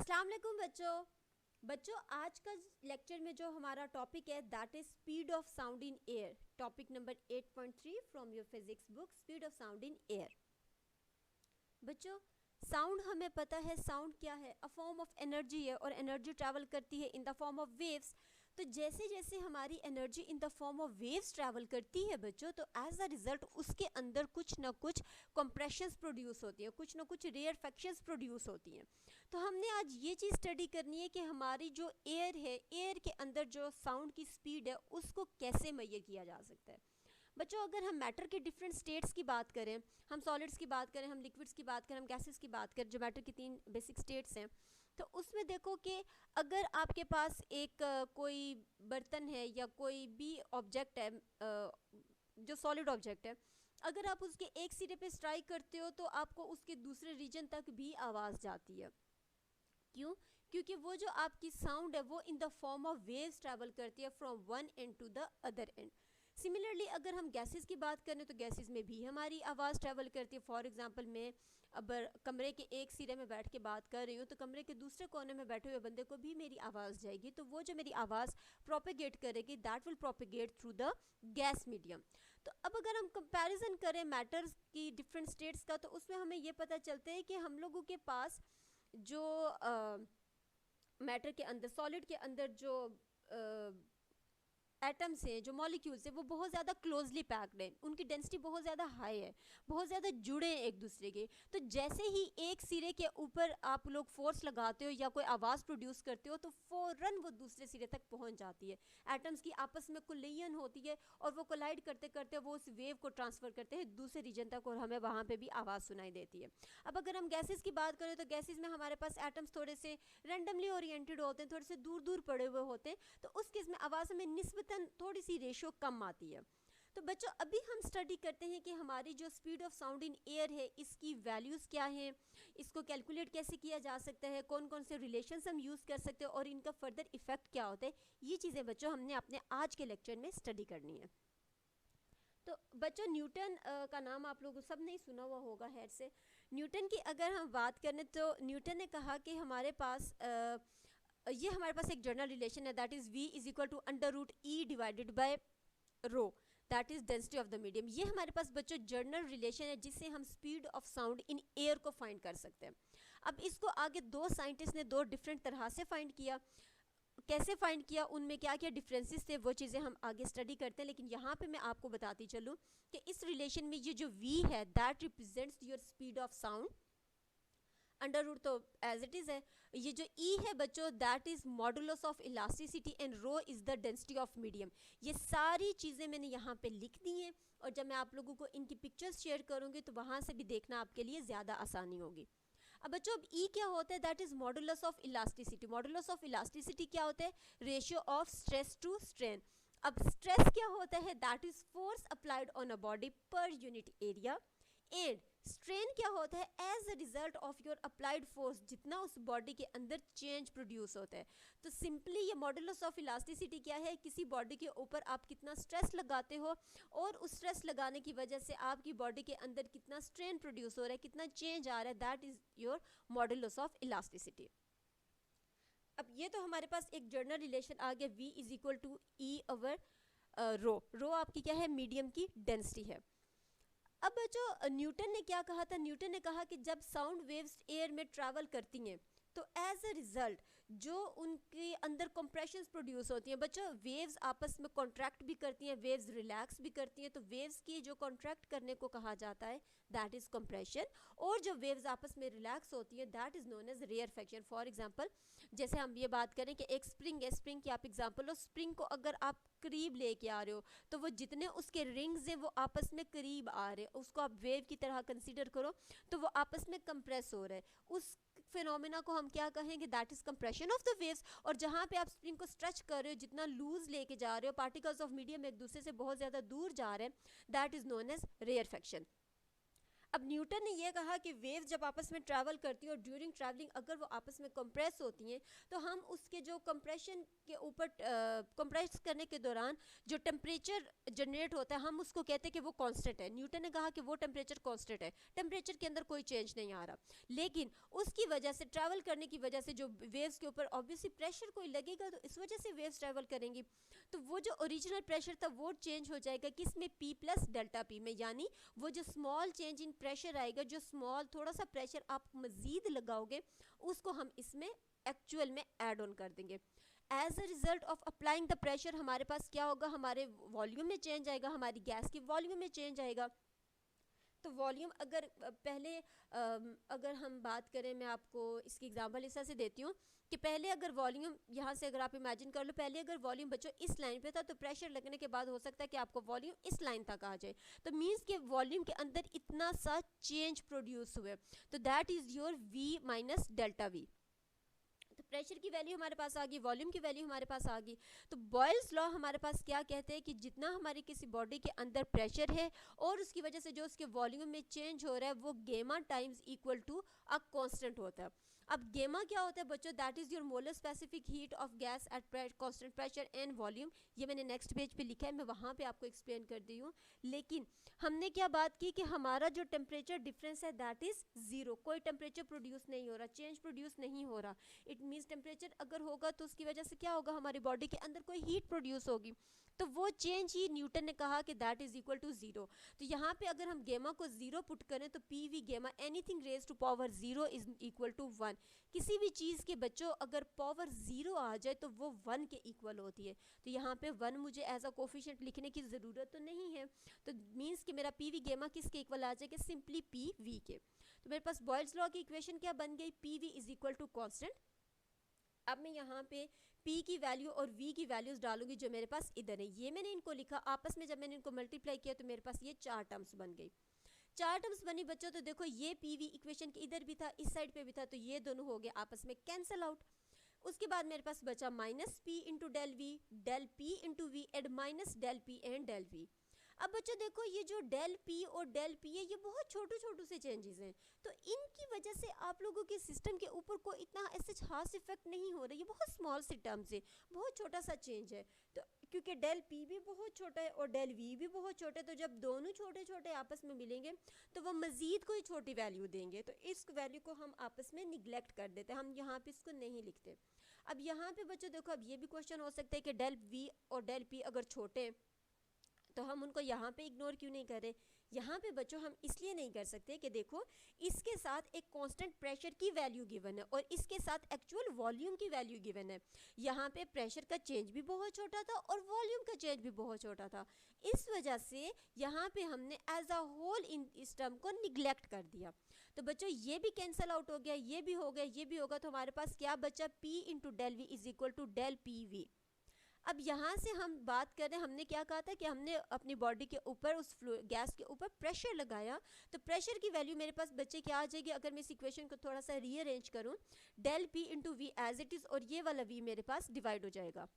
अस्सलाम वालेकुम बच्चों आज का लेक्चर में जो हमारा टॉपिक है that is speed of sound in air. Topic number 8.3 from your physics book speed of sound in air. बच्चों साउंड हमें पता है, साउंड क्या है, अ फॉर्म ऑफ एनर्जी है और एनर्जी ट्रैवल करती है इन द फॉर्म ऑफ वेव्स। तो जैसे जैसे हमारी energy in the form of waves travel करती है बच्चों, तो एज अ रिजल्ट उसके अंदर कुछ ना कुछ कंप्रेशंस प्रोड्यूस होती हैं, कुछ ना कुछ रेयरफेक्शंस प्रोड्यूस होती हैं। तो हमने आज ये चीज़ स्टडी करनी है कि हमारी जो एयर है, एयर के अंदर जो साउंड की स्पीड है उसको कैसे मेजर किया जा सकता है। बच्चों अगर हम मैटर के डिफरेंट स्टेट्स की बात करें, हम सॉलिड्स की बात करें, हम लिक्विड्स की बात करें, हम गैसेस की बात करें, जो मैटर की 3 बेसिक स्टेट्स हैं, तो उसमें देखो कि अगर आपके पास एक कोई बर्तन है या कोई भी ऑब्जेक्ट है, जो सॉलिड ऑब्जेक्ट है, अगर आप उसके एक सिरे पे स्ट्राइक करते हो तो आपको उसके दूसरे रीजन तक भी आवाज़ जाती है। क्यों? क्योंकि वो जो आपकी साउंड है वो in the form of waves travel करती है from one end to the other end. Similarly अगर हम गैसेस की बात करें तो गैसेस में भी हमारी आवाज़ ट्रैवल करती है। फॉर एग्जांपल मैं अब कमरे के एक सिरे में बैठ के बात कर रही हूँ तो कमरे के दूसरे कोने में बैठे हुए बंदे को भी मेरी आवाज़ जाएगी, तो वो जो मेरी आवाज़ प्रोपेगेट करेगी that will propagate through the gas medium. तो अब अगर हम कंपैरिजन करें मैटर्स की डिफरेंट स्टेट्स का, तो उसमें हमें ये पता चलता है कि हम लोगों के पास जो मैटर के अंदर, सॉलिड के अंदर जो एटम्स हैं, जो मॉलिक्यूल्स हैं, वो बहुत ज़्यादा क्लोजली पैक्ड हैं, उनकी डेंसिटी बहुत ज़्यादा हाई है, बहुत ज़्यादा जुड़े हैं एक दूसरे के। तो जैसे ही एक सिरे के ऊपर आप लोग फोर्स लगाते हो या कोई आवाज़ प्रोड्यूस करते हो तो फ़ौरन वो दूसरे सिरे तक पहुंच जाती है। एटम्स की आपस में कोलिजन होती है और वो कोलाइड करते करते वो उस वेव को ट्रांसफ़र करते हैं दूसरे रीजन तक और हमें वहाँ पर भी आवाज़ सुनाई देती है। अब अगर हम गैसेस की बात करें तो गैसेस में हमारे पास एटम्स थोड़े से रैंडमली ओरिएंटेड होते हैं, थोड़े से दूर दूर पड़े हुए होते हैं, तो उस केस में आवाज़ में निस्बतन थोड़ी सी रेशो कम आती है। तो बच्चों अभी हम स्टडी करते हैं कि हमारी जो speed of sound in air है इसकी वैल्यूज़ क्या हैं, इसको कैलकुलेट कैसे किया जा सकता है, कौन कौन से रिलेशंस हम यूज़ कर सकते हैं और इनका फर्दर इफेक्ट क्या होता है। ये चीज़ें बच्चों हमने अपने आज के लेक्चर में स्टडी करनी है। तो बच्चों न्यूटन का नाम आप लोगों सब ने सुना हुआ होगा खैर से। न्यूटन की अगर हम बात करें तो न्यूटन ने कहा कि हमारे पास ये हमारे पास एक जनरल रिलेशन है that is v is equal to under root E divided by rho, that is density of the medium. ये हमारे पास बच्चों जनरल रिलेशन है जिससे हम speed of sound in air को फाइंड कर सकते हैं। अब इसको आगे दो साइंटिस्ट ने दो डिफरेंट तरह से फाइंड किया। कैसे फाइंड किया, उनमें क्या क्या डिफरेंसेस थे, वो चीज़ें हम आगे स्टडी करते हैं। लेकिन यहाँ पे मैं आपको बताती चलूँ कि इस रिलेशन में ये जो v है that represents your speed of sound, under root तो एज इट इज़ है, ये जो ई है बच्चों that is modulus of elasticity and rho is the density of medium. ये सारी चीज़ें मैंने यहाँ पे लिख दी हैं और जब मैं आप लोगों को इनकी पिक्चर्स शेयर करूँगी तो वहाँ से भी देखना आपके लिए ज़्यादा आसानी होगी। अब बच्चों अब ई क्या होता है, that is modulus of elasticity. Modulus of elasticity क्या होता है, ratio of stress to strain. अब स्ट्रेस क्या होता है, that is force applied on a body per unit area. And strain क्या होता है, as a result of your applied force, जितना उस बॉडी के अंदर चेंज प्रोड्यूस होता है। तो सिंपली ये मॉडुलस ऑफ इलास्टिसिटी क्या है, किसी बॉडी के ऊपर आप कितना स्ट्रेस लगाते हो और उस स्ट्रेस लगाने की वजह से आपकी बॉडी के अंदर कितना स्ट्रेन प्रोड्यूस हो रहा है, कितना चेंज आ रहा है, that is your modulus of elasticity. अब ये तो हमारे पास एक जनरल रिलेशन आ गया, v is equal to E over rho. Rho आपकी क्या है, मीडियम की डेंसिटी है। अब जो न्यूटन ने क्या कहा था, न्यूटन ने कहा कि जब साउंड वेव्स एयर में ट्रैवल करती हैं तो एज अ रिजल्ट जो उनके अंदर कंप्रेशंस प्रोड्यूस होती हैं, बच्चों वेव्स आपस में कॉन्ट्रैक्ट भी करती हैं, वेव्स रिलैक्स भी करती हैं, तो वेव्स की जो कॉन्ट्रैक्ट करने को कहा जाता है दैट इज कंप्रेशन, और जो वेव्स आपस में रिलैक्स होती हैं that is known as rarefaction. For example जैसे हम ये बात करें कि एक स्प्रिंग है, स्प्रिंग की आप एग्जांपल लो, स्प्रिंग को अगर आप करीब लेके आ रहे हो तो वो जितने उसके रिंग्स हैं वो आपस में करीब आ रहे हैं, उसको आप वेव की तरह कंसीडर करो, तो वो आपस में कंप्रेस हो रहा है। उस फिनोमेना को हम क्या कहेंगे, that is compression of the waves. और जहाँ पे आप स्प्रिंग को स्ट्रेच कर रहे हो, जितना लूज लेके जा रहे हो, पार्टिकल्स ऑफ मीडियम एक दूसरे से बहुत ज़्यादा दूर जा रहे हैं, that is known as rarefaction. अब न्यूटन ने यह कहा कि वेव्स जब आपस में ट्रैवल करती हैं और ड्यूरिंग ट्रैवलिंग अगर वो आपस में कंप्रेस होती हैं तो हम उसके जो कंप्रेशन के ऊपर कंप्रेस करने के दौरान जो टेम्परेचर जनरेट होता है हम उसको कहते हैं कि वो कांस्टेंट है। न्यूटन ने कहा कि वो टेम्परेचर कांस्टेंट है, टेम्परेचर के अंदर कोई चेंज नहीं आ रहा, लेकिन उसकी वजह से ट्रैवल करने की वजह से जो वेव्स के ऊपर ऑब्वियसली प्रेशर कोई लगेगा तो इस वजह से वेव्स ट्रैवल करेंगी। तो वो जो ओरिजिनल प्रेशर था वो चेंज हो जाएगा किस में, P प्लस डेल्टा P में, यानी वो जो स्मॉल चेंज इन प्रेशर आएगा, जो स्मॉल थोड़ा सा प्रेशर आप मजीद लगाओगे उसको हम इसमें एक्चुअल में ऐड ऑन कर देंगे। As a result of applying the pressure हमारे पास क्या होगा, हमारे वॉल्यूम में चेंज आएगा, हमारी गैस की वॉल्यूम में चेंज आएगा। तो वॉल्यूम अगर पहले अगर हम बात करें, मैं आपको इसकी एग्जांपल इस तरह से देती हूँ कि पहले अगर वॉल्यूम यहाँ से अगर आप इमेजिन कर लो, पहले अगर वॉल्यूम बच्चों इस लाइन पे था तो प्रेशर लगने के बाद हो सकता है कि आपको वॉल्यूम इस लाइन तक आ जाए, तो मीन्स कि वॉल्यूम के अंदर इतना सा चेंज प्रोड्यूस हुए, तो that is your V minus delta V। तो प्रेशर की वैल्यू हमारे पास आ गई, वॉल्यूम की वैल्यू हमारे पास आ गई। तो बॉयल्स लॉ हमारे पास क्या कहते हैं कि जितना हमारी किसी बॉडी के अंदर प्रेशर है और उसकी वजह से जो उसके वॉल्यूम में चेंज हो रहा है वो gamma times equal to a constant होता है। अब गेमा क्या होता है बच्चों, that is your molar specific heat of gas at constant pressure and volume. ये मैंने नेक्स्ट पेज पे लिखा है, मैं वहाँ पे आपको एक्सप्लेन कर दी हूँ। लेकिन हमने क्या बात की कि हमारा जो टेम्परेचर डिफरेंस है दैट इज जीरो, कोई टेम्परेचर प्रोड्यूस नहीं हो रहा, चेंज प्रोड्यूस नहीं हो रहा। इट मीन्स टेम्परेचर अगर होगा तो उसकी वजह से क्या होगा, हमारी बॉडी के अंदर कोई हीट प्रोड्यूस होगी, तो वो चेंज ही न्यूटन ने कहा कि that is equal to zero. तो यहाँ पे अगर हम गेमा को जीरो पुट करें तो P V gamma anything raise to power zero is equal to one. किसी भी चीज़ के बच्चों अगर पावर जीरो आ जाए तो वो वन के इक्वल होती है। तो यहाँ पे वन मुझे एज अ कोफिशिएंट लिखने की ज़रूरत तो नहीं है, तो मीन्स कि मेरा पी वी गेमा किसके इक्वल आ जाएगा, सिंपली पी वी के। तो मेरे पास बॉयल्स लॉ की इक्वेशन क्या बन गई, P V is equal to constant. अब मैं यहाँ पे P की वैल्यू और V की वैल्यूज डालूंगी जो मेरे पास इधर है, ये मैंने इनको लिखा आपस में, जब मैंने इनको मल्टीप्लाई किया तो मेरे पास ये चार टर्म्स बन गई। चार टर्म्स बनी बच्चों, तो देखो ये PV इक्वेशन के इधर भी था, इस साइड पे भी था, तो ये दोनों हो गए आपस में कैंसिल आउट। उसके बाद मेरे पास बचा minus P into del V, del P into V and minus del P and del V। अब बच्चों देखो ये जो डेल P और डेल P है ये बहुत छोटे छोटे से चेंजेस हैं, तो इनकी वजह से आप लोगों के सिस्टम के ऊपर कोई इतना ऐसे खास इफेक्ट नहीं हो रहा, ये बहुत स्मॉल से टर्म्स है, बहुत छोटा सा चेंज है। तो क्योंकि डेल P भी बहुत छोटा है और डेल V भी बहुत छोटा है, तो जब दोनों छोटे छोटे आपस में मिलेंगे तो वो मज़ीद कोई छोटी वैल्यू देंगे, तो इस वैल्यू को हम आपस में निगलेक्ट कर देते हैं, हम यहाँ पे इसको नहीं लिखते। अब यहाँ पे बच्चों देखो, अब ये भी क्वेश्चन हो सकता है कि डेल V और डेल P अगर छोटे हैं तो हम उनको यहाँ पे इग्नोर क्यों नहीं करें। यहाँ पे बच्चों हम इसलिए नहीं कर सकते कि देखो इसके साथ एक कांस्टेंट प्रेशर की वैल्यू गिवन है और इसके साथ एक्चुअल वॉल्यूम की वैल्यू गिवन है। यहाँ पे प्रेशर का चेंज भी बहुत छोटा था और वॉल्यूम का चेंज भी बहुत छोटा था, इस वजह से यहाँ पे हमने एज अ होल इस टर्म को निगलेक्ट कर दिया। तो बच्चों ये भी कैंसिल आउट हो गया, ये भी हो गया, ये भी होगा, तो हमारे पास क्या बचा, P into del V is equal to del P V. अब यहाँ से हम बात करें, हमने क्या कहा था कि हमने अपनी बॉडी के ऊपर उस गैस के ऊपर प्रेशर लगाया, तो प्रेशर की वैल्यू मेरे पास बच्चे क्या आ जाएगी, अगर मैं इस इक्वेशन को थोड़ा सा रीअरेंज करूँ, del P into V as it is, और ये वाला वी मेरे पास डिवाइड हो जाएगा।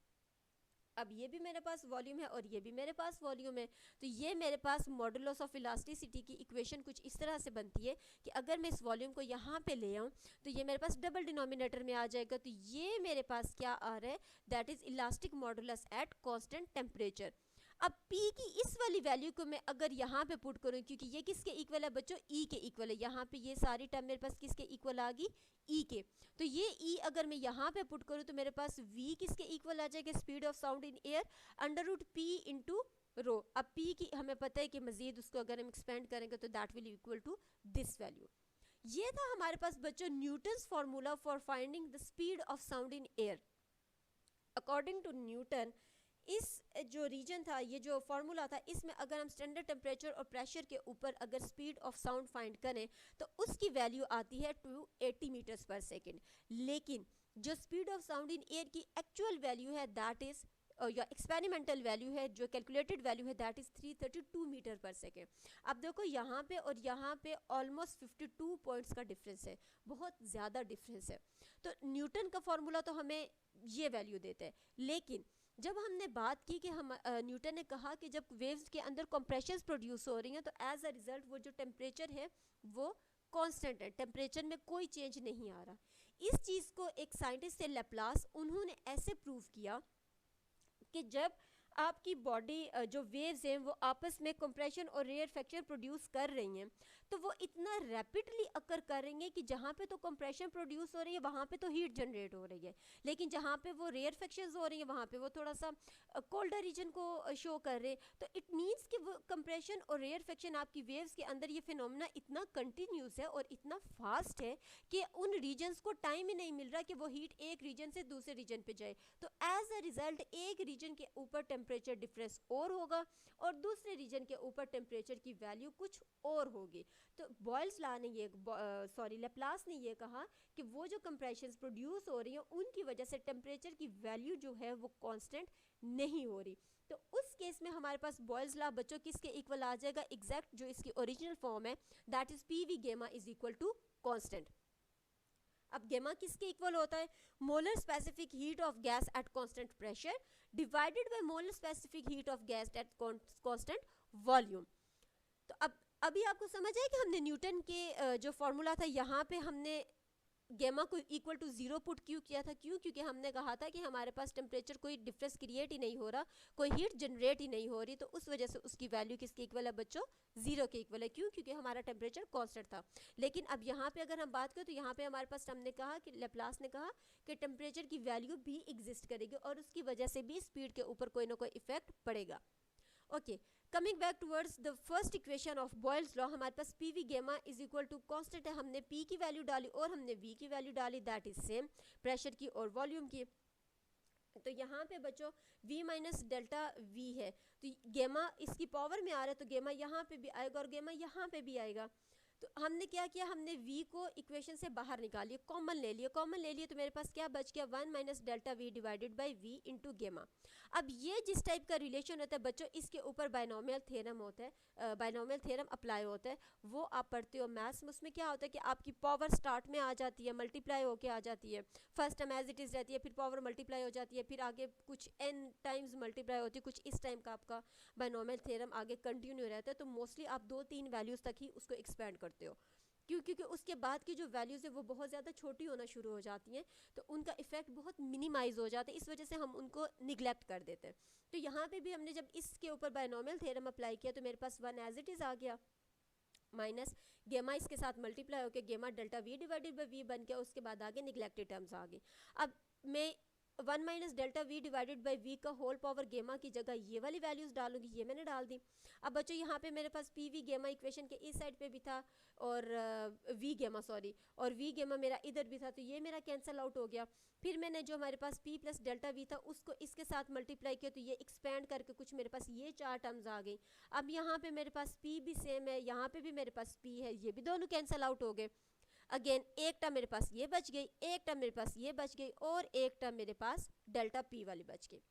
अब ये भी मेरे पास वॉल्यूम है और ये भी मेरे पास वॉल्यूम है, तो ये मेरे पास मॉडुलस ऑफ इलास्टिसिटी की इक्वेशन कुछ इस तरह से बनती है कि अगर मैं इस वॉल्यूम को यहाँ पे ले आऊँ तो ये मेरे पास डबल डिनोमिनेटर में आ जाएगा, तो ये मेरे पास क्या आ रहा है, that is elastic modulus at constant temperature. अब P की इस वाली वैल्यू को मैं अगर यहाँ पे पुट करूँ, क्योंकि ये किसके इक्वल है बच्चों, E के इक्वल है, यहाँ पे ये सारी टर्म मेरे पास किसके इक्वल आ गई, E के, तो ये E अगर मैं यहाँ पे पुट करूँ तो मेरे पास V किसके इक्वल आ जाएगा, speed of sound in air under root P into rho. अब P की हमें पता है कि मजीद उसको अगर हम एक्सपेंड करेंगे तो that will equal to this value. ये था हमारे पास बच्चों Newton's formula for finding the speed of sound in air. According to Newton इस जो रीजन था, ये जो फार्मूला था, इसमें अगर हम स्टैंडर्ड टेम्परेचर और प्रेशर के ऊपर अगर स्पीड ऑफ साउंड फाइंड करें तो उसकी वैल्यू आती है 280 मीटर्स पर सेकेंड, लेकिन जो speed of sound in air की एक्चुअल वैल्यू है दैट इज़ या एक्सपेरिमेंटल वैल्यू है, जो कैलकुलेटेड वैल्यू है दैट इज़ 332 मीटर पर सेकेंड। अब देखो यहाँ पे और यहाँ पे ऑलमोस्ट 52 पॉइंट्स का डिफरेंस है, बहुत ज़्यादा डिफरेंस है। तो न्यूटन का फार्मूला तो हमें ये वैल्यू देता है, लेकिन जब हमने बात की कि हम न्यूटन ने कहा कि जब वेव्स के अंदर कंप्रेशंस प्रोड्यूस हो रही हैं तो एज अ रिजल्ट वो जो टेम्परेचर है वो कांस्टेंट है, टेम्परेचर में कोई चेंज नहीं आ रहा। इस चीज़ को एक साइंटिस्ट थे लैप्लास, उन्होंने ऐसे प्रूव किया कि जब आपकी बॉडी जो वेव्स हैं वो आपस में कंप्रेशन और रेयरफेक्शन प्रोड्यूस कर रही हैं तो वो इतना रैपिडली अकर कर रही हैं कि जहाँ पे तो कंप्रेशन प्रोड्यूस हो रही है वहाँ पे तो हीट जनरेट हो रही है, लेकिन जहाँ पे वो रेयरफेक्शंस हो रही हैं वहाँ पे वो थोड़ा सा कोल्डर रीजन को शो कर रहे हैं। तो इट मीन्स कि वो कंप्रेशन और रेयरफेक्शन आपकी वेव्स के अंदर ये फिनोमेना इतना कंटिन्यूस है और इतना फास्ट है कि उन रीजन्स को टाइम ही नहीं मिल रहा कि वो हीट एक रीजन से दूसरे रीजन पे जाए। तो एज अ रिजल्ट एक रीजन के ऊपर टेम्परेचर डिफरेंस और होगा और दूसरे रीजन के ऊपर टेम्परेचर की वैल्यू कुछ और होगी। तो बॉयल्स लॉ ने ये लैप्लास ने ये कहा कि वो जो कंप्रेशंस प्रोड्यूस हो रही हैं उनकी वजह से टेम्परेचर की वैल्यू जो है वो कांस्टेंट नहीं हो रही। तो उस केस में हमारे पास बॉयल्स लॉ बच्चों किसके इक्वल आ जाएगा, एग्जैक्ट जो इसकी ओरिजिनल फॉर्म है दैट इज पी वी गेमा इज इक्वल टू कांस्टेंट। अब गेमा किसके इक्वल होता है, molar specific heat of gas at constant pressure divided by molar specific heat of gas at constant volume. तो अब अभी आपको समझ आया कि हमने न्यूटन के जो फॉर्मूला था यहाँ पे हमने गेमा को इक्वल टू 0 पुट क्यों किया था, क्योंकि हमने कहा था कि हमारे पास टेम्परेचर कोई डिफरेंस क्रिएट ही नहीं हो रहा, कोई हीट जनरेट ही नहीं हो रही, तो उस वजह से उसकी वैल्यू किसके इक्वल है बच्चों, 0 के इक्वल है। क्योंकि हमारा टेम्परेचर कांस्टेंट था। लेकिन अब यहाँ पे अगर हम बात करें तो यहाँ पे हमारे पास हमने कहा कि लैप्लास ने कहा कि टेम्परेचर की वैल्यू भी एग्जिस्ट करेगी और उसकी वजह से भी स्पीड के ऊपर कोई ना कोई इफेक्ट पड़ेगा। Okay, coming back towards the first equation of Boyle's law, हमारे पास पी वी गेमा इज इक्वल टू कांस्टेंट है, हमने पी की वैल्यू डाली और हमने वी की वैल्यू डाली, दैट इज सेम प्रेशर की और वॉल्यूम की। तो यहाँ पे बच्चों v माइनस डेल्टा v है, तो गेमा इसकी पावर में आ रहा है तो गेमा यहाँ पे भी आएगा और गेमा यहाँ पे भी आएगा। तो हमने क्या किया, हमने v को इक्वेशन से बाहर निकालिए, कॉमन ले लिए तो मेरे पास क्या बच गया, 1 minus delta v divided by v into गेमा। अब ये जिस टाइप का रिलेशन होता है बच्चों इसके ऊपर बाइनोमियल थ्योरम होता है, बाइनोमियल थ्योरम अप्लाई होता है, वो आप पढ़ते हो मैथ्स में। उसमें क्या होता है कि आपकी पावर स्टार्ट में आ जाती है, मल्टीप्लाई होके आ जाती है, first time as it is रहती है, फिर पावर मल्टीप्लाई हो जाती है, फिर आगे कुछ n टाइम्स मल्टीप्लाई होती है, कुछ इस टाइम का आपका बाइनोमियल थ्योरम आगे कंटिन्यू रहता है। तो मोस्टली आप 2-3 वैल्यूज़ तक ही उसको एक्सपेंड करते हो, क्योंकि उसके बाद की जो वैल्यूज़ है वो बहुत ज़्यादा छोटी होना शुरू हो जाती हैं, तो उनका इफेक्ट बहुत मिनिमाइज हो जाता है, इस वजह से हम उनको निगलेक्ट कर देते हैं। तो यहाँ पे भी हमने जब इसके ऊपर बाइनोमियल थ्योरम अप्लाई किया तो मेरे पास 1 एज इट इज़ आ गया, माइनस गेमा इसके साथ मल्टीप्लाई होकर gamma delta V divided by V बन गया, उसके बाद आगे निगलेक्टेड टर्म्स आ गई। अब मैं 1 minus delta V divided by V का होल पावर गेमा की जगह ये वाली वैल्यूज़ डालूंगी, ये मैंने डाल दी। अब बच्चों यहाँ पे मेरे पास पी वी गेमा इक्वेशन के इस साइड पे भी था और वी गेमा और वी गेमा मेरा इधर भी था, तो ये मेरा कैंसिल आउट हो गया। फिर मैंने जो हमारे पास p प्लस डेल्टा वी था उसको इसके साथ मल्टीप्लाई किया, तो ये एक्सपेंड करके कुछ मेरे पास ये 4 टर्म्स आ गई। अब यहाँ पे मेरे पास p भी सेम है, यहाँ पे भी मेरे पास p है, ये भी दोनों कैंसिल आउट हो गए। अगेन एक टर्म मेरे पास ये बच गई, एक टर्म मेरे पास ये बच गई और एक टर्म मेरे पास डेल्टा p वाली बच गई।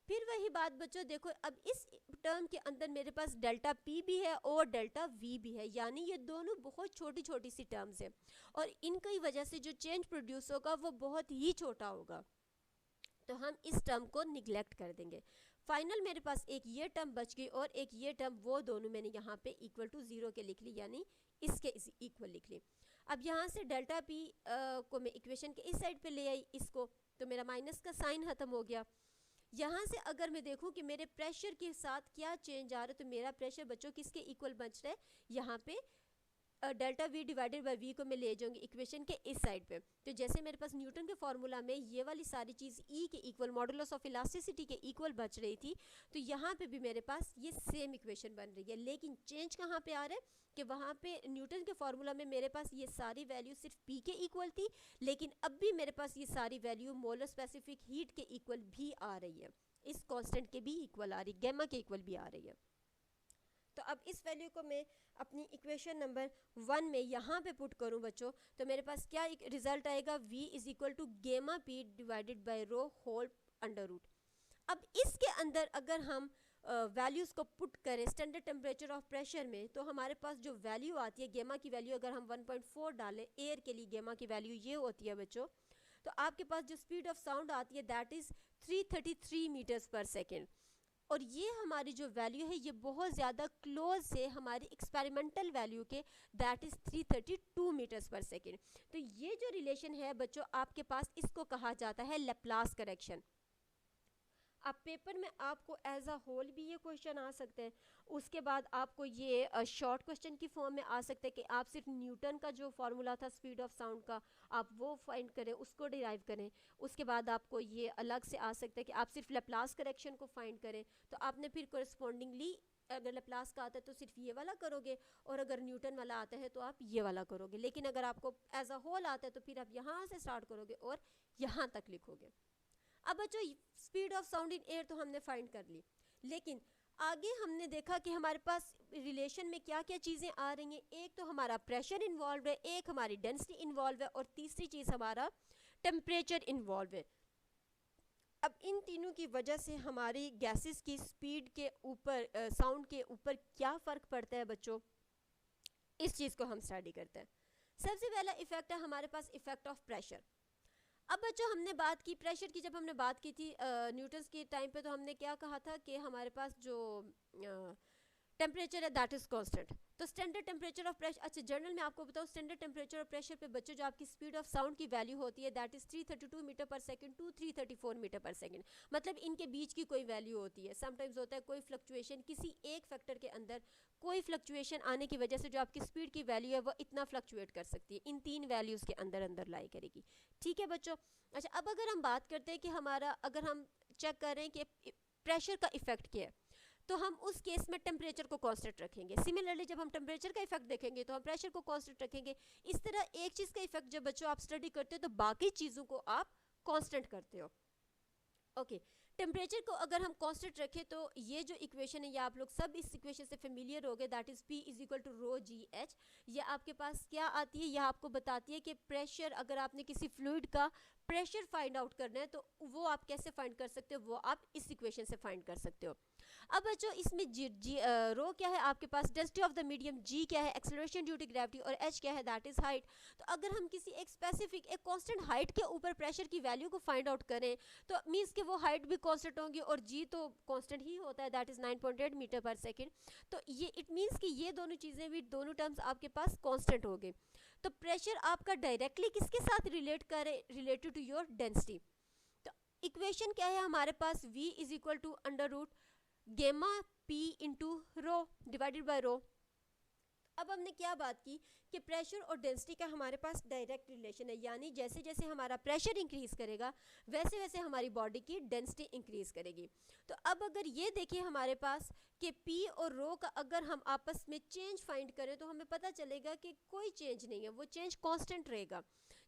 फिर वही बात बच्चों देखो, अब इस टर्म के अंदर मेरे पास डेल्टा p भी है और डेल्टा v भी है, यानी ये दोनों बहुत छोटी छोटी सी टर्म्स हैं और इनकी वजह से जो चेंज प्रोड्यूस होगा वो बहुत ही छोटा होगा, तो हम इस टर्म को निगलेक्ट कर देंगे। फाइनल मेरे पास एक ये टर्म बच गई और एक ये टर्म, वो दोनों मैंने यहाँ पे इक्वल टू 0 के लिख ली, यानी इसके इक्वल लिख ली। अब यहाँ से डेल्टा p को मैं इक्वेशन के इस साइड पे ले आई इसको, तो मेरा माइनस का साइन खत्म हो गया। यहाँ से अगर मैं देखूँ कि मेरे प्रेशर के साथ क्या चेंज आ रहा है, तो मेरा प्रेशर बच्चों किसके इक्वल बच रहा है, यहाँ पे delta V divided by V को मैं ले जाऊंगी इक्वेशन के इस साइड पे। तो जैसे मेरे पास न्यूटन के फार्मूला में ये वाली सारी चीज़ ई के इक्वल, मॉडुलस ऑफ इलास्टिसिटी के इक्वल बच रही थी, तो यहाँ पे भी मेरे पास ये सेम इक्वेशन बन रही है। लेकिन चेंज कहाँ पे आ रहा है कि वहाँ पे न्यूटन के फार्मूला में मेरे पास ये सारी वैल्यू सिर्फ पी के इक्वल थी, लेकिन अब भी मेरे पास ये सारी वैल्यू मोलर स्पेसिफिक हीट के इक्वल भी आ रही है, इस कांस्टेंट के भी इक्वल आ रही है, गैमा के इक्वल भी आ रही है। तो अब इस वैल्यू को मैं अपनी इक्वेशन नंबर 1 में यहाँ पे पुट करूँ बच्चों, तो मेरे पास क्या एक रिजल्ट आएगा, v is equal to gamma p divided by rho whole under root. अब इसके अंदर अगर हम वैल्यूज़ को पुट करें स्टैंडर्ड टेम्परेचर ऑफ प्रेशर में, तो हमारे पास जो वैल्यू आती है गेमा की वैल्यू, अगर हम 1.4 डालें एयर के लिए, गेमा की वैल्यू ये होती है बच्चों तो आपके पास जो स्पीड ऑफ साउंड आती है दैट इज़ 333 मीटर्स पर सेकेंड। और ये हमारी जो वैल्यू है ये बहुत ज़्यादा क्लोज से हमारी एक्सपेरिमेंटल वैल्यू के दैट इज़ 332 मीटर्स पर सेकेंड। तो ये जो रिलेशन है बच्चों आपके पास, इसको कहा जाता है लैप्लास करेक्शन। अब पेपर में आपको एज अ होल भी ये क्वेश्चन आ सकते हैं, उसके बाद आपको ये शॉर्ट क्वेश्चन की फॉर्म में आ सकते हैं कि आप सिर्फ न्यूटन का जो फार्मूला था स्पीड ऑफ साउंड का आप वो फाइंड करें, उसको डिराइव करें। उसके बाद आपको ये अलग से आ सकता है कि आप सिर्फ लैप्लास करेक्शन को फाइंड करें, तो आपने फिर कोरस्पॉन्डिंगली अगर लैप्लास का आता है तो सिर्फ ये वाला करोगे, और अगर न्यूटन वाला आता है तो आप ये वाला करोगे। लेकिन अगर आपको एज अ होल आता है तो फिर आप यहाँ से स्टार्ट करोगे और यहाँ तक लिखोगे। अब बच्चों speed of sound in air तो हमने फाइंड कर ली, लेकिन आगे हमने देखा कि हमारे पास रिलेशन में क्या क्या चीज़ें आ रही हैं। एक तो हमारा प्रेशर इन्वॉल्व है, एक हमारी डेंसिटी इन्वॉल्व है, और तीसरी चीज़ हमारा टेम्परेचर इन्वॉल्व है। अब इन तीनों की वजह से हमारी गैसेस की स्पीड के ऊपर साउंड के ऊपर क्या फ़र्क पड़ता है बच्चों, इस चीज़ को हम स्टडी करते हैं। सबसे पहला इफेक्ट है हमारे पास इफेक्ट ऑफ प्रेशर। अब बच्चों हमने बात की प्रेशर की, जब हमने बात की थी न्यूटन्स के टाइम पे, तो हमने क्या कहा था कि हमारे पास जो टेम्परेचर है दैट इज़ कांस्टेंट। तो स्टैंडर्ड टेम्परेचर ऑफ प्रेशर, अच्छा जनरल में आपको बताऊँ स्टैंडर्ड टेम्परेचर ऑफ प्रेशर पे बच्चों जो आपकी स्पीड ऑफ साउंड की वैल्यू होती है दैट इज़ 332 मीटर पर सेकंड टू 334 मीटर पर सेकंड। मतलब इनके बीच की कोई वैल्यू होती है। समटाइम्स होता है कोई फ्लक्चुएशन, किसी एक फैक्टर के अंदर कोई फ्लक्चुएशन आने की वजह से जो आपकी स्पीड की वैल्यू है वो इतना फ्लक्चुएट कर सकती है, इन तीन वैल्यूज़ के अंदर अंदर लाई करेगी। ठीक है बच्चों। अच्छा अब अगर हम बात करते हैं कि हमारा, अगर हम चेक कर रहे हैं कि प्रेशर का इफेक्ट क्या है, तो हम उस केस में टेम्परेचर को कांस्टेंट रखेंगे। सिमिलरली जब हम टेम्परेचर का इफेक्ट देखेंगे तो हम प्रेशर को कांस्टेंट रखेंगे। इस तरह एक चीज़ का इफेक्ट जब बच्चों आप स्टडी करते हो तो बाकी चीज़ों को आप कांस्टेंट करते हो। ओके टेम्परेचर को अगर हम कांस्टेंट रखें तो ये जो इक्वेशन है ये आप लोग सब इस इक्वेशन से फेमिलियर हो गए, that is P is equal to rho g h. ये आपके पास क्या आती है, यह आपको बताती है कि प्रेशर, अगर आपने किसी फ्लूइड का प्रेशर फाइंड आउट करना है तो वो आप कैसे फाइंड कर सकते हो, वो आप इस इक्वेशन से फाइंड कर सकते हो। अब बच्चों इसमें रो क्या है आपके पास, डेंसिटी ऑफ द मीडियम, जी क्या है एक्सेलरेशन ड्यू टू ग्रेविटी, और एच क्या है दैट इज हाइट। तो अगर हम किसी एक स्पेसिफिक एक कांस्टेंट हाइट के ऊपर प्रेशर की वैल्यू को फाइंड आउट करें तो मींस कि वो हाइट भी कांस्टेंट होंगी और जी तो कांस्टेंट ही होता है दैट इज 9.8 मीटर पर सेकंड। तो ये इट मींस कि ये दोनों चीज़ें भी, दोनों टर्म्स आपके पास कांस्टेंट हो गए। तो प्रेशर आपका डायरेक्टली किसके साथ रिलेट करे, रिलेटेड टू योर डेंसिटी। तो इक्वेशन क्या है हमारे पास, V is equal to under root gamma P into rho divided by rho. अब हमने क्या बात की कि प्रेशर और डेंसिटी का हमारे पास डायरेक्ट रिलेशन है, यानी जैसे जैसे हमारा प्रेशर इंक्रीज करेगा वैसे वैसे हमारी बॉडी की डेंसिटी इंक्रीज करेगी। तो अब अगर ये देखिए हमारे पास कि P और रो का अगर हम आपस में चेंज फाइंड करें तो हमें पता चलेगा कि कोई चेंज नहीं है, वो चेंज कांस्टेंट रहेगा।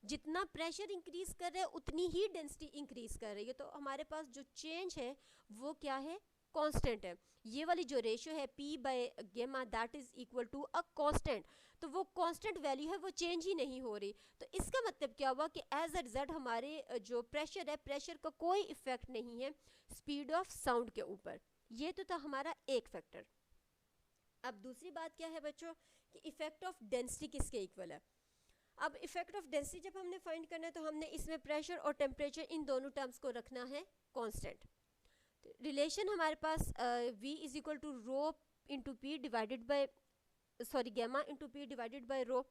जितना प्रेशर इंक्रीज कर रहा है उतनी ही डेंसिटी इंक्रीज कर रही है। तो हमारे पास जो चेंज है वो क्या है, कांस्टेंट है। ये वाली जो रेशियो है P by gamma that is equal to a constant, तो वो कांस्टेंट वैल्यू है, वो चेंज ही नहीं हो रही। तो इसका मतलब क्या हुआ कि एज अ रिजल्ट हमारे जो प्रेशर है, प्रेशर का कोई इफेक्ट नहीं है स्पीड ऑफ साउंड के ऊपर। ये तो था हमारा एक फैक्टर। अब दूसरी बात क्या है बच्चों कि इफेक्ट ऑफ डेंसिटी किसके इक्वल है। अब इफेक्ट ऑफ डेंसिटी जब हमने फाइंड करना है तो हमने इसमें प्रेशर और टेम्परेचर इन दोनों टर्म्स को रखना है कांस्टेंट। रिलेशन हमारे पास V is equal to rho into P divided by gamma into P divided by rho.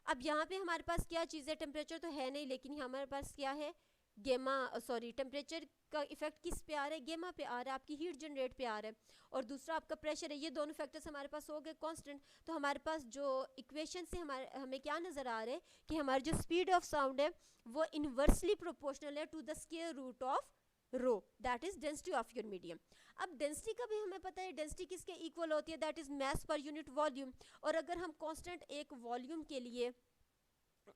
अब यहाँ पे हमारे पास क्या चीज़ है, टेम्परेचर तो है नहीं, लेकिन हमारे पास क्या है, गेमा टेम्परेचर का इफेक्ट किस पे आ रहा है, गेमा पे आ रहा है, आपकी हीट जनरेट पे आ रहा है, और दूसरा आपका प्रेशर है। ये दोनों फैक्टर्स हमारे पास हो गए कांस्टेंट। तो हमारे पास जो इक्वेशन से हमें क्या नज़र आ रहा है कि हमारी जो स्पीड ऑफ साउंड है वो इन्वर्सली प्रोपोर्शनल है to the square root of rho that is density of your medium. अब डेंसिटी का भी हमें पता है, डेंसिटी किसके इक्वल होती है, that is mass per unit volume. और अगर हम कांस्टेंट एक वॉल्यूम के लिए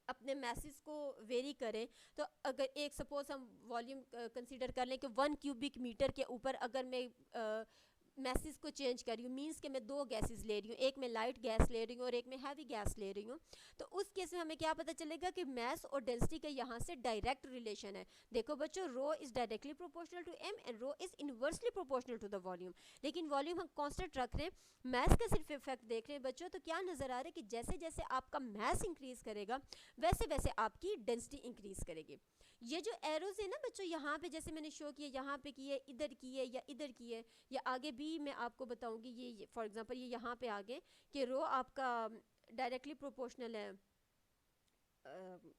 अपने मैसेज को वेरी करें तो अगर एक सपोज हम वॉल्यूम कंसीडर कर लें कि 1 क्यूबिक मीटर के ऊपर अगर मैं मैसेज को चेंज कर रही हूँ, मीन्स कि मैं दो गैसेस ले रही हूँ, एक में लाइट गैस ले रही हूँ और एक में हैवी गैस ले रही हूँ, तो उस केस में हमें क्या पता चलेगा कि मास और डेंसिटी का यहाँ से डायरेक्ट रिलेशन है। देखो बच्चों, rho is directly proportional to m and rho is inversely proportional to the volume. लेकिन वॉल्यूम हम कांस्टेंट रख रहे हैं, मास का सिर्फ इफेक्ट देख रहे हैं बच्चों। तो क्या नजर आ रहा है कि जैसे जैसे आपका मास इंक्रीज करेगा वैसे वैसे आपकी डेंसिटी इंक्रीज करेगी। ये जो एरोज है ना बच्चों, यहाँ पे जैसे मैंने शो किया, यहाँ पे किए, इधर किए या इधर किए, या आगे भी मैं आपको बताऊंगी। ये फॉर एग्जांपल ये यहाँ पे आगे कि रो आपका डायरेक्टली प्रोपोर्शनल है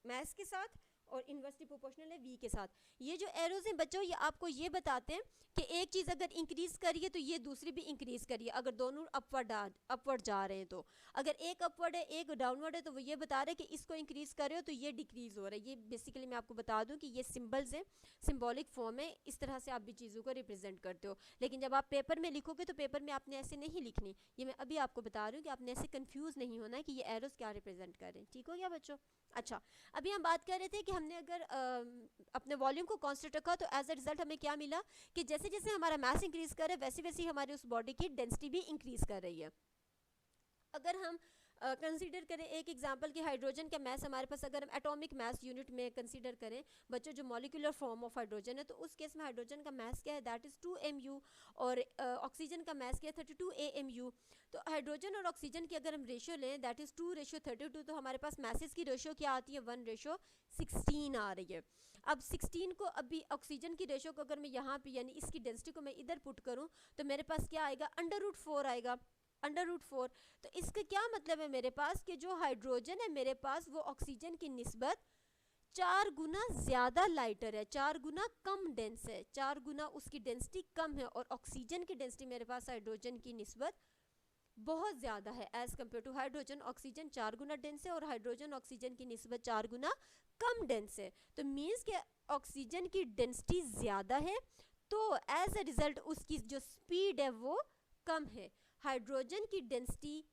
मैथ्स के साथ और इन्वर्सली प्रोपोर्शनल है वी के साथ। ये जो एरोज हैं बच्चों, ये आपको ये बताते हैं कि एक चीज़ अगर इंक्रीज करिए तो ये दूसरी भी इंक्रीज करिए, अगर दोनों अपवर्ड जा रहे हैं तो। अगर एक अपवर्ड है एक डाउनवर्ड है तो वो ये बता रहे हैं कि इसको इंक्रीज कर रहे हो तो ये डिक्रीज हो रहा है। ये बेसिकली मैं आपको बता दूं कि ये सिंबल्स हैं, सिंबॉलिक फॉर्म है, इस तरह से आप भी चीज़ों को रिप्रेजेंट करते हो। लेकिन जब आप पेपर में लिखोगे तो पेपर में आपने ऐसे नहीं लिखनी। ये मैं अभी आपको बता रही हूँ कि आपने ऐसे कंफ्यूज नहीं होना है कि ये एरोज क्या रिप्रेजेंट कर रहे हैं। ठीक हो गया बच्चों? अच्छा, अभी हम बात कर रहे थे कि हमने अगर अपने वॉल्यूम को कांस्टेंट रखा तो एज अ रिजल्ट हमें क्या मिला कि जैसे जैसे हमारा मास इंक्रीज कर रहा है वैसे वैसे हमारी उस बॉडी की डेंसिटी भी इंक्रीज कर रही है। अगर हम कंसीडर करें एक एग्जांपल कि हाइड्रोजन का मास हमारे पास, अगर हम एटॉमिक मास यूनिट में कंसीडर करें बच्चों जो मॉलिक्यूलर फॉर्म ऑफ हाइड्रोजन है, तो उस केस में हाइड्रोजन का मास क्या है, दैट इज़ 2 mu, और ऑक्सीजन का मास क्या है 32 AMU। तो हाइड्रोजन और ऑक्सीजन की अगर हम रेशियो लें दैट इज़ 2:32, तो हमारे पास मैसेज की रेशियो क्या आती है 1:16 आ रही है। अब 16 को अभी ऑक्सीजन की रेशियो को अगर मैं यहाँ पे यानी इसकी डेंसिटी को मैं इधर पुट करूँ तो मेरे पास क्या आएगा, √4 आएगा, √4। तो इसका क्या मतलब है मेरे पास कि जो हाइड्रोजन है मेरे पास वो ऑक्सीजन की निस्बत 4 गुना ज़्यादा लाइटर है, 4 गुना कम डेंस है, 4 गुना उसकी डेंसिटी कम है, और ऑक्सीजन की डेंसिटी मेरे पास हाइड्रोजन की निस्बत बहुत ज़्यादा है as compare to hydrogen. Oxygen 4 गुना डेंस है और हाइड्रोजन ऑक्सीजन की निस्बत 4 गुना कम डेंस है। तो मीन्स के ऑक्सीजन की डेंसिटी ज़्यादा है तो एज अ रिजल्ट उसकी जो स्पीड है वो कम है। हाइड्रोजन की डेंसिटी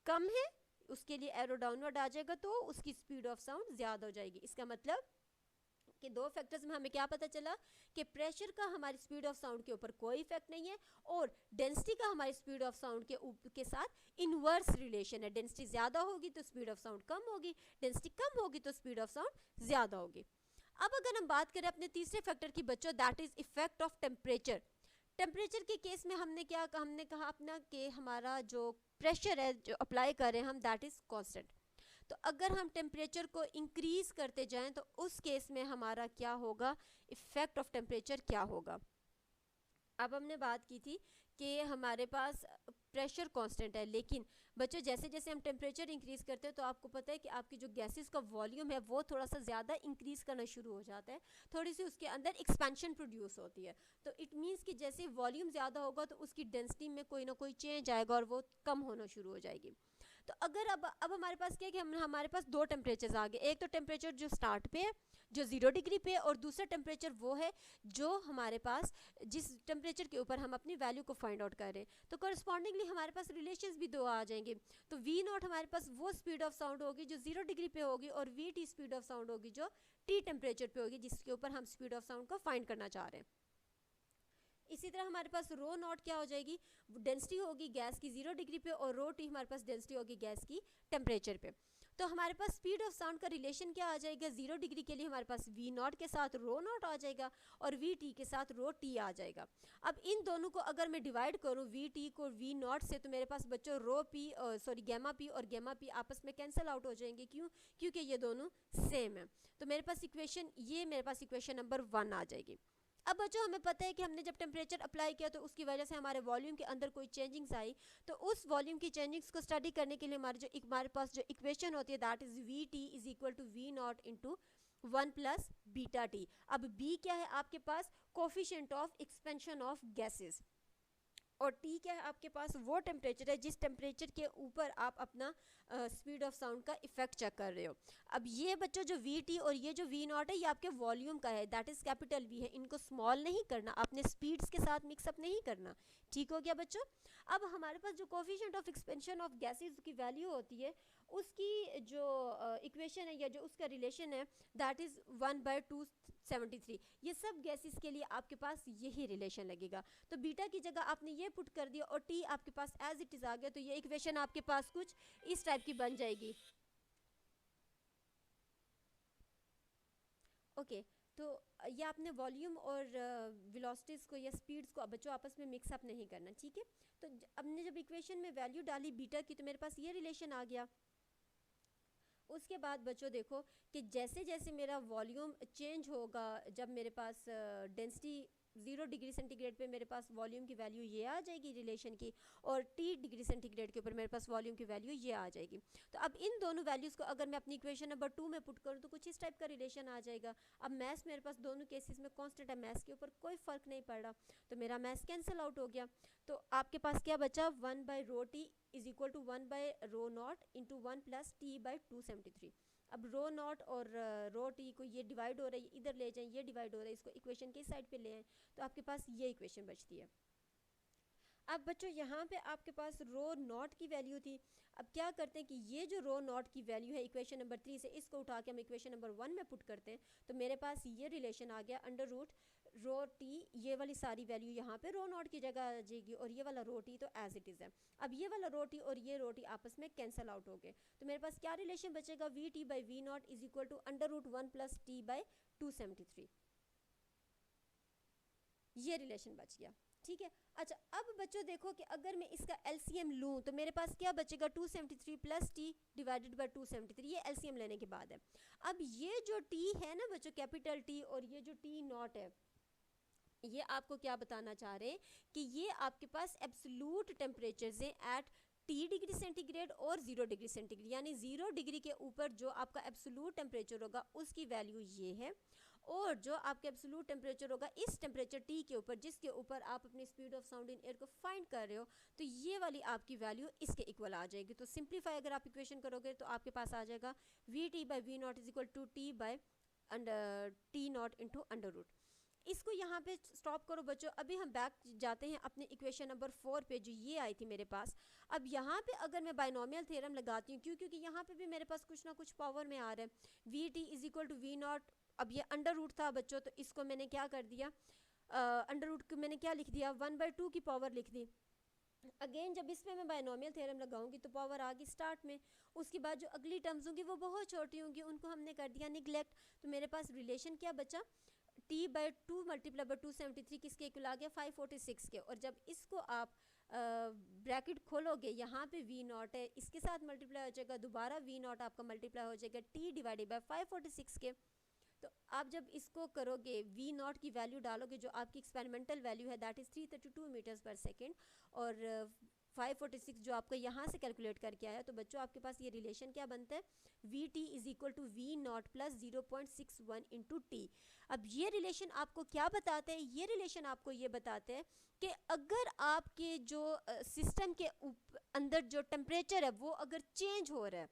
कम है, उसके लिए एरो डाउनवर्ड आ जाएगा तो उसकी स्पीड ऑफ साउंड ज़्यादा हो जाएगी। इसका मतलब कि दो फैक्टर्स में हमें क्या पता चला कि प्रेशर का हमारी स्पीड ऑफ साउंड के ऊपर कोई इफेक्ट नहीं है और डेंसिटी का हमारी स्पीड ऑफ साउंड के साथ इनवर्स रिलेशन है। डेंसिटी ज़्यादा होगी तो स्पीड ऑफ साउंड कम होगी, डेंसिटी कम होगी तो स्पीड ऑफ साउंड ज़्यादा होगी। अब अगर हम बात करें अपने तीसरे फैक्टर की बच्चों, that is effect of temperature. Temperature के केस में हमने कहा अपना कि हमारा जो प्रेशर है जो अप्लाई कर रहे हैं हम दैट इज़ कांस्टेंट। तो अगर हम टेम्परेचर को इंक्रीज करते जाएं तो उस केस में हमारा क्या होगा, इफेक्ट ऑफ टेम्परेचर क्या होगा। अब हमने बात की थी कि हमारे पास प्रेशर कांस्टेंट है, लेकिन बच्चों जैसे जैसे हम टेम्परेचर इंक्रीज करते हैं तो आपको पता है कि आपकी जो गैसेस का वॉल्यूम है वो थोड़ा सा ज़्यादा इंक्रीज करना शुरू हो जाता है, थोड़ी सी उसके अंदर एक्सपेंशन प्रोड्यूस होती है। तो इट मीन्स कि जैसे वॉल्यूम ज़्यादा होगा तो उसकी डेंसिटी में कोई ना कोई चेंज आएगा और वो कम होना शुरू हो जाएगी। तो अगर अब हमारे पास क्या है कि हमारे पास दो टेम्परेचर्स आ गए, एक तो टेम्परेचर जो स्टार्ट पे है जो 0 डिग्री पे, और दूसरा टेम्परेचर वो है जो हमारे पास जिस टेम्परेचर के ऊपर हम अपनी वैल्यू को फाइंड आउट कर रहे हैं। तो करस्पॉन्डिंगली हमारे पास रिलेशंस भी दो आ जाएंगे। तो V0 हमारे पास वो स्पीड ऑफ साउंड होगी जो 0 डिग्री पे होगी, और VT स्पीड ऑफ साउंड होगी जो T टेम्परेचर पे होगी जिसके ऊपर हम स्पीड ऑफ साउंड को फाइंड करना चाह रहे हैं। इसी तरह हमारे पास ρ0 क्या हो जाएगी, डेंसिटी होगी गैस की 0 डिग्री पे, और ρT हमारे पास डेंसिटी होगी गैस की टेम्परेचर पे। तो हमारे पास स्पीड ऑफ साउंड का रिलेशन क्या आ जाएगा, 0 डिग्री के लिए हमारे पास V0 के साथ ρ0 आ जाएगा और VT के साथ ρT आ जाएगा। अब इन दोनों को अगर मैं डिवाइड करूँ VT को V0 से तो मेरे पास बच्चों γ P और γ P आपस में कैंसिल आउट हो जाएंगे। क्यों? क्योंकि ये दोनों सेम है। तो मेरे पास इक्वेशन नंबर 1 आ जाएगी। अब बच्चों हमें पता है कि हमने जब टेम्परेचर अप्लाई किया तो उसकी वजह से हमारे वॉल्यूम के अंदर कोई चेंजिंग्स आई, तो उस वॉल्यूम की चेंजिंग्स को स्टडी करने के लिए हमारे पास जो इक्वेशन होती है that is VT is equal to V0 into 1 plus beta T. अब B क्या है आपके पास, coefficient of expansion of gases, और T क्या है आपके पास, वो टेम्परेचर है जिस टेम्परेचर के ऊपर आप अपना स्पीड ऑफ साउंड का इफेक्ट चेक कर रहे हो। अब ये बच्चों जो VT और ये जो V0 है ये आपके वॉल्यूम का है, दैट इज कैपिटल V है। इनको स्मॉल नहीं करना, आपने स्पीड्स के साथ मिक्सअप नहीं करना। ठीक हो गया बच्चों? अब हमारे पास जो coefficient of expansion of gases की वैल्यू होती है उसकी जो इक्वेशन है या जो उसका रिलेशन है दैट इज 1/273। ये सब गैसेस के लिए आपके पास यही रिलेशन लगेगा। तो बीटा की जगह आपने ये पुट कर दिया और टी आपके पास एज इट इज आ गया, तो ये इक्वेशन आपके पास कुछ इस टाइप की बन जाएगी। ओके तो ये आपने वॉल्यूम और वेलोसिटीज को या स्पीड्स को बच्चों आपस में मिक्सअप नहीं करना, ठीक है। तो हमने जब इक्वेशन में वैल्यू डाली बीटा की तो मेरे पास ये रिलेशन आ गया। उसके बाद बच्चों देखो कि जैसे जैसे मेरा वॉल्यूम चेंज होगा, जब मेरे पास डेंसिटी 0 डिग्री सेंटीग्रेड पे मेरे पास वॉल्यूम की वैल्यू ये आ जाएगी रिलेशन की, और T डिग्री सेंटीग्रेड के ऊपर मेरे पास वॉल्यूम की वैल्यू ये आ जाएगी। तो अब इन दोनों वैल्यूज़ को अगर मैं अपनी इक्वेशन नंबर 2 में पुट करूँ तो कुछ इस टाइप का रिलेशन आ जाएगा। अब मैथ्स मेरे पास दोनों केसेस में कांस्टेंट है, मैथ्स के ऊपर कोई फ़र्क नहीं पड़ रहा, तो मेरा मैथ्स कैंसिल आउट हो गया। तो आपके पास क्या बचा, 1/ρT is equal to 1/ρ0 into 1+T/273। अब रो नॉट और रो टी को ये डिवाइड हो रहा है, इधर ले जाएं, ये डिवाइड हो रहा है, इसको इक्वेशन के साइड पे ले आएं, तो आपके पास ये इक्वेशन बचती है। अब बच्चों यहाँ पे आपके पास रो नॉट की वैल्यू थी। अब क्या करते हैं कि ये जो रो नॉट की वैल्यू है इक्वेशन नंबर 3 से, इसको उठा के हम इक्वेशन नंबर 1 में पुट करते हैं, तो मेरे पास ये रिलेशन आ गया अंडर रूट रो टी, ये वाली सारी वैल्यू यहाँ पे रो नॉट की जगह आ जाएगी, और ये वाला रो टी तो एज इट इज़ है। अब ये वाला रो टी और ये रो टी आपस में कैंसिल आउट हो गए, तो मेरे पास क्या रिलेशन बचेगा, VT/V0 is equal to under root 1+T/273, ये रिलेशन बच गया। ठीक है। अच्छा अब बच्चों देखो कि अगर मैं इसका एलसीएम लूँ तो मेरे पास क्या बचेगा, 273 प्लस टी डिवाइडेड बाय 273, ये एलसीएम लेने के बाद है। अब ये जो टी है ना बच्चों, कैपिटल टी, और ये जो टी नॉट है, ये आपको क्या बताना चाह रहे हैं कि ये आपके पास एब्सोल्यूट टेम्परेचर्स हैं एट T डिग्री सेंटीग्रेड और 0 डिग्री सेंटीग्रेड, यानी 0 डिग्री के ऊपर जो आपका एब्सोल्यूट टेम्परेचर होगा उसकी वैल्यू ये है, और जो आपका एब्सोल्यूट टेम्परेचर होगा इस टेम्परेचर T के ऊपर जिसके ऊपर आप अपनी speed of sound in air को फाइंड कर रहे हो, तो ये वाली आपकी वैल्यू इसके इक्वल आ जाएगी। तो सिंप्लीफाई अगर आप इक्वेशन करोगे तो आपके पास आ जाएगा VT/V0 is equal to T/T0 into under root. इसको यहाँ पे स्टॉप करो बच्चों। अभी हम बैक जाते हैं अपने इक्वेशन नंबर 4 पे जो ये आई थी मेरे पास। अब यहाँ पे अगर मैं बाइनोमियल थ्योरम लगाती हूँ, क्योंकि यहाँ पे भी मेरे पास कुछ ना कुछ पावर में आ रहा है, VT is equal to V0, अब ये अंडर रूट था बच्चों, तो इसको मैंने क्या कर दिया, अंडर रूट को मैंने क्या लिख दिया, 1/2 की पावर लिख दी। अगेन जब इसमें मैं बाइनोमियल थ्योरम लगाऊंगी तो पावर आ गई स्टार्ट में, उसके बाद जो अगली टर्म्स होंगी वो बहुत छोटी होंगी, उनको हमने कर दिया निगलेक्ट। तो मेरे पास रिलेशन क्या बचा, T/2 मल्टीप्लाई बाई 273 किसके इक्वल आ गया, 546 के। और जब इसको आप ब्रैकेट खोलोगे, यहाँ पे V0 है, इसके साथ मल्टीप्लाई हो जाएगा, दोबारा V0 आपका मल्टीप्लाई हो जाएगा T डिवाइडेड बाई 546 के। तो आप जब इसको करोगे, V0 की वैल्यू डालोगे जो आपकी एक्सपेरिमेंटल वैल्यू है दैट इज़ 332 मीटर्स पर सेकेंड, और 546 जो आपका यहाँ से कैलकुलेट करके आया, तो बच्चों आपके पास ये रिलेशन क्या बनता है, VT is equal to V0 plus 0.61 into T. अब ये रिलेशन आपको क्या बताते हैं, ये रिलेशन आपको ये बताते हैं कि अगर आपके जो सिस्टम के अंदर जो टेम्परेचर है वो अगर चेंज हो रहा है,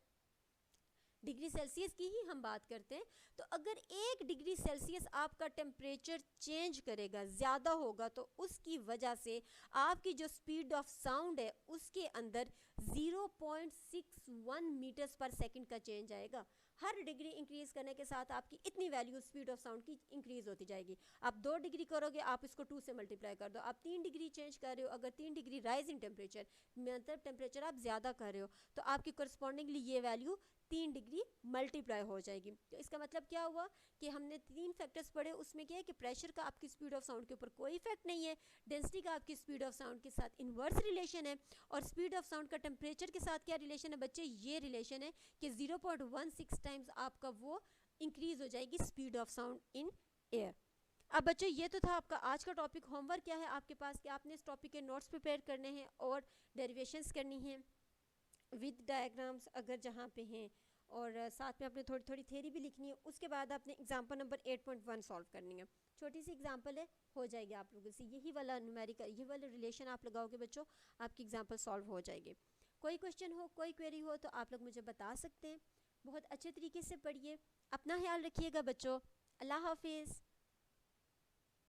डिग्री सेल्सियस की ही हम बात करते हैं, तो अगर 1 डिग्री सेल्सियस आपका टेम्परेचर चेंज करेगा, ज़्यादा होगा, तो उसकी वजह से आपकी जो स्पीड ऑफ साउंड है उसके अंदर 0.61 मीटर्स पर सेकंड का चेंज आएगा। हर डिग्री इंक्रीज करने के साथ आपकी इतनी वैल्यू स्पीड ऑफ साउंड की इंक्रीज होती जाएगी। आप 2 डिग्री करोगे, आप इसको 2 से मल्टीप्लाई कर दो, आप 3 डिग्री चेंज कर रहे हो, अगर 3 डिग्री राइज इन टेम्परेचर मतलब टेम्परेचर आप ज़्यादा कर रहे हो, तो आपकी करस्पॉन्डिंगली ये वैल्यू 3 डिग्री मल्टीप्लाई हो जाएगी। तो इसका मतलब क्या हुआ कि हमने 3 फैक्टर्स पढ़े, उसमें क्या है कि प्रेशर का आपकी स्पीड ऑफ साउंड के ऊपर कोई इफेक्ट नहीं है, डेंसिटी का आपकी स्पीड ऑफ साउंड के साथ इन्वर्स रिलेशन है, और स्पीड ऑफ साउंड का टेम्परेचर के साथ क्या रिलेशन है बच्चे, ये रिलेशन है कि 0.16 टाइम्स आपका वो इंक्रीज हो जाएगी speed of sound in air. अब बच्चों ये तो था आपका आज का टॉपिक। होमवर्क क्या है आपके पास कि आपने इस टॉपिक के नोट्स प्रिपेयर करने हैं और डेरिवेशंस करनी हैं विद डायग्राम्स अगर जहाँ पे हैं, और साथ में आपने थोड़ी थोड़ी थ्योरी भी लिखनी है। उसके बाद आपने एग्जाम्पल नंबर 8.1 सॉल्व करनी है। छोटी सी एग्जाम्पल है, हो जाएगी आप लोगों से, यही वाला न्यूमेरिकल, ये वाला रिलेशन आप लगाओगे बच्चों, आपकी एग्जाम्पल सॉल्व हो जाएगी। कोई क्वेश्चन हो, कोई क्वेरी हो तो आप लोग मुझे बता सकते हैं। बहुत अच्छे तरीके से पढ़िए, अपना ख्याल रखिएगा बच्चों। अल्लाह हाफिज़।